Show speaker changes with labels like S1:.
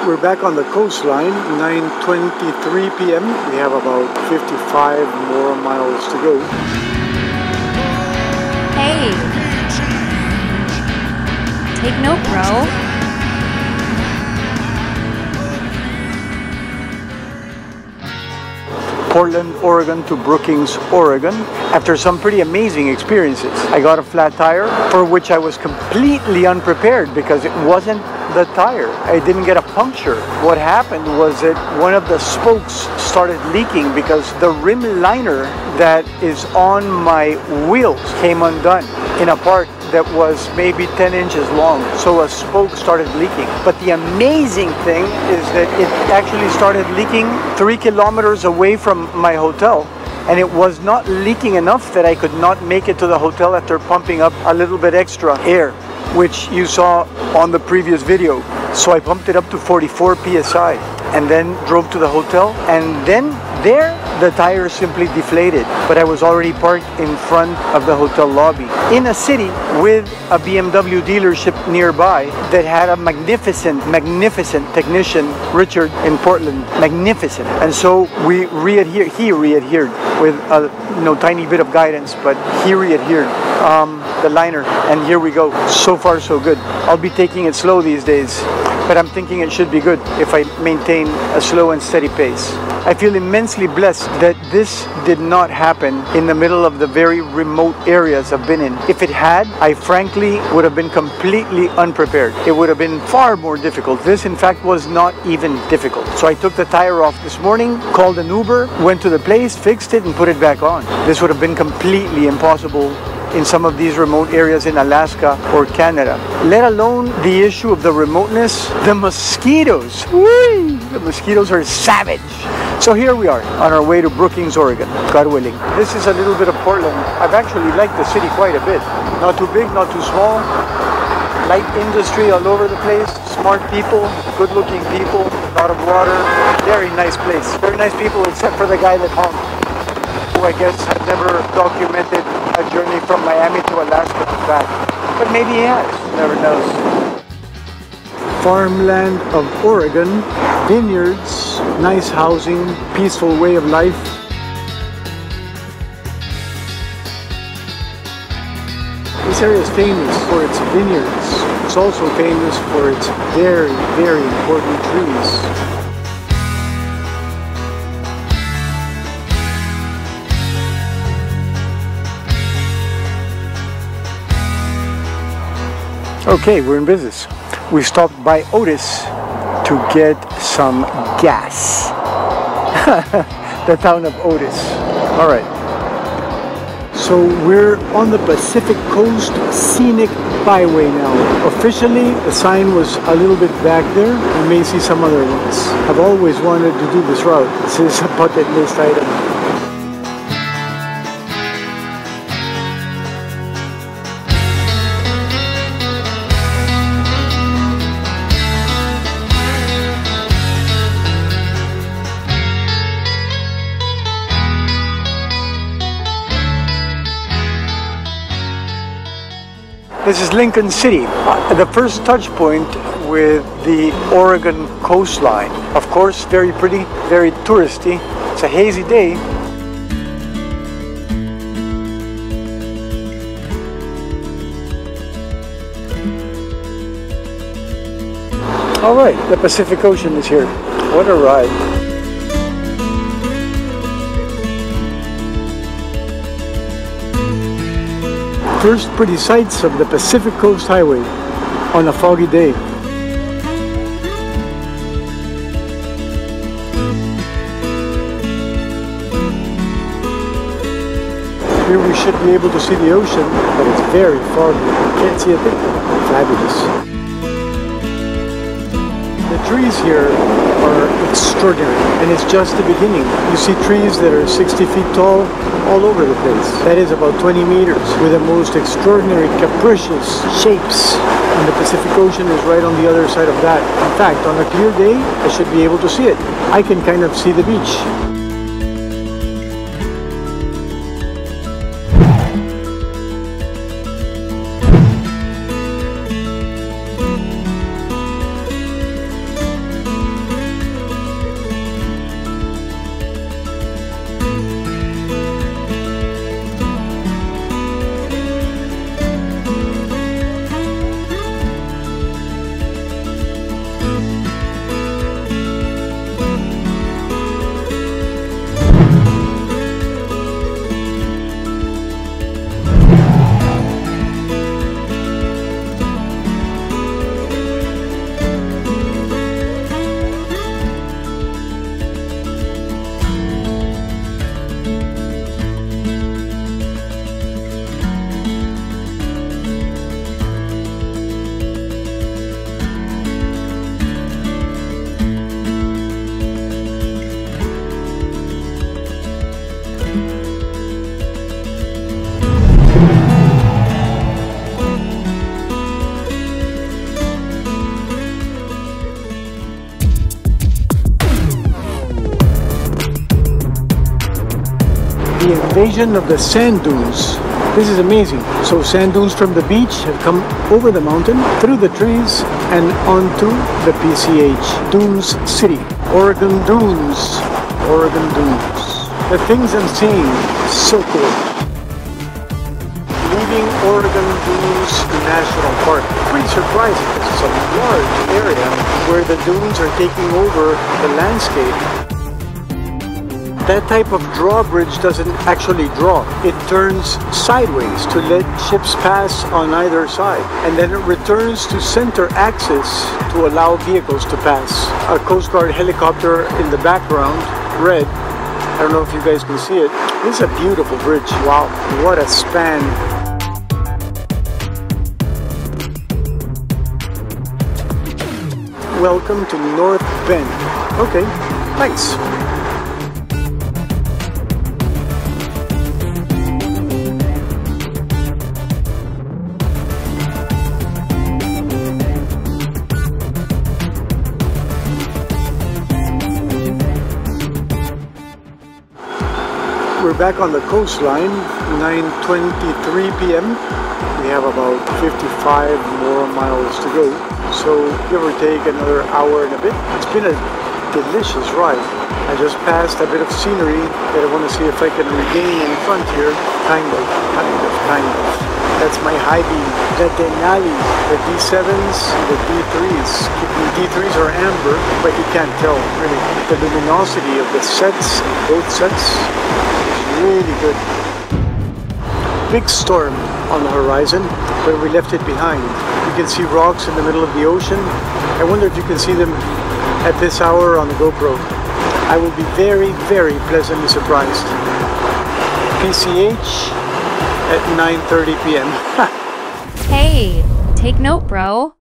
S1: We're back on the coastline, 9:23 p.m. We have about 55 more miles to go.
S2: Hey, take note, bro.
S1: Portland, Oregon to Brookings, Oregon. After some pretty amazing experiences, I got a flat tire for which I was completely unprepared because it wasn't the tire. I didn't get a puncture. What happened was that one of the spokes started leaking because the rim liner that is on my wheels came undone in a part that was maybe 10 inches long. So a spoke started leaking. But the amazing thing is that it actually started leaking 3 kilometers away from my hotel. And it was not leaking enough that I could not make it to the hotel after pumping up a little bit extra air, which you saw on the previous video. So I pumped it up to 44 psi and then drove to the hotel, and then there the tire simply deflated. But I was already parked in front of the hotel lobby in a city with a BMW dealership nearby that had a magnificent technician, Richard, in Portland. Magnificent. And so he re-adhered with a tiny bit of guidance, but he re-adhered the liner, and here we go. So far so good. I'll be taking it slow these days, but I'm thinking it should be good if I maintain a slow and steady pace. I feel immensely blessed that this did not happen in the middle of the very remote areas I've been in. If it had, I frankly would have been completely unprepared. It would have been far more difficult. This, in fact, was not even difficult. So I took the tire off this morning, called an Uber, went to the place, fixed it, and put it back on. This would have been completely impossible in some of these remote areas in Alaska or Canada. Let alone the issue of the remoteness, the mosquitoes. Whee! The mosquitoes are savage. So here we are on our way to Brookings, Oregon, God willing. This is a little bit of Portland. I've actually liked the city quite a bit. Not too big, not too small. Light industry all over the place. Smart people, good looking people, a lot of water. Very nice place. Very nice people except for the guy that honked, who I guess had never documented a journey from Miami to Alaska and back. But maybe he has, never knows. Farmland of Oregon, vineyards, nice housing, peaceful way of life. This area is famous for its vineyards. It's also famous for its very, very important trees. Okay, we're in business. We stopped by Otis to get some gas. The town of Otis. All right. So we're on the Pacific Coast Scenic Byway now. Officially, the sign was a little bit back there. You may see some other ones. I've always wanted to do this route. This is a bucket list item. This is Lincoln City, the first touch point with the Oregon coastline. Of course, very pretty, very touristy. It's a hazy day. All right, the Pacific Ocean is here. What a ride. First pretty sights of the Pacific Coast Highway on a foggy day. Here we should be able to see the ocean, but it's very foggy. Can't see a thing. Fabulous. The trees here are extraordinary, and it's just the beginning. You see trees that are 60 feet tall all over the place. That is about 20 meters with the most extraordinary capricious shapes. And the Pacific Ocean is right on the other side of that. In fact, on a clear day, I should be able to see it. I can kind of see the beach. The invasion of the sand dunes. This is amazing. So sand dunes from the beach have come over the mountain, through the trees, and onto the PCH. Dunes City. Oregon Dunes. Oregon Dunes. The thing's insane. So cool. Leaving Oregon Dunes National Park. Pretty surprising because it's a large area where the dunes are taking over the landscape. That type of drawbridge doesn't actually draw. It turns sideways to let ships pass on either side. And then it returns to center axis to allow vehicles to pass. A Coast Guard helicopter in the background, red. I don't know if you guys can see it. This is a beautiful bridge. Wow, what a span. Welcome to North Bend. Okay, thanks. We're back on the coastline, 9:23 p.m. We have about 55 more miles to go. So give or take another hour and a bit. It's been a delicious ride. I just passed a bit of scenery that I want to see if I can regain in front here. Kind of. That's my high beam. The Denali, the D7s, the D3s. The D3s are amber, but you can't tell really. The luminosity of the sets, both sets, really good. Big storm on the horizon, but we left it behind. You can see rocks in the middle of the ocean. I wonder if you can see them at this hour on the GoPro. I will be very, very pleasantly surprised. PCH at 9:30 p.m.
S2: Hey, take note, bro.